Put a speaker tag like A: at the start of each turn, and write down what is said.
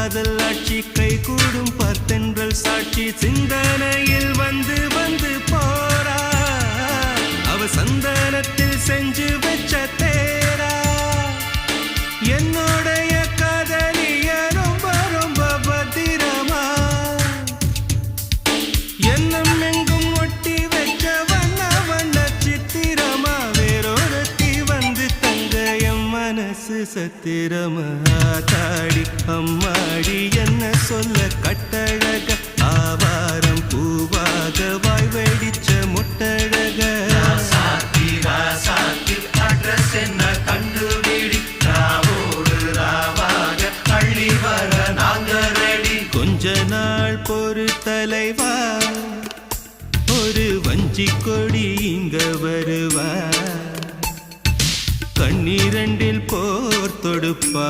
A: காதல் ஆட்சி கை கூடும் பார்த்தென்றல் சாட்சி சிந்தனையில் வந்து வந்து போறா அவ சந்தனத்தில் செஞ்சு வச்ச தேரா என்னுடைய காதலிய ரொம்ப ரொம்ப பத்திரமா என்னும் எங்கும் ஒட்டி வச்ச வண்ண வண்ண சித்திரமா வேறொருத்தி வந்து தங்க என் மனசு சத்திரமா தாடி அம்மாடி என்ன சொல்ல கட்டழக ஆவாரம் பூவாக வாய் வெடிச்ச முட்டழக
B: அட்ரஸ் என்ன கண்டுபிடி ராவோடு ராவாக அள்ளி வர நாங்க ரெடி
A: கொஞ்ச நாள் பொறு தலைவா ஒரு வஞ்சி கொடி இங்க வருவா கண்ணீரண்டில் போர் தொடுப்பா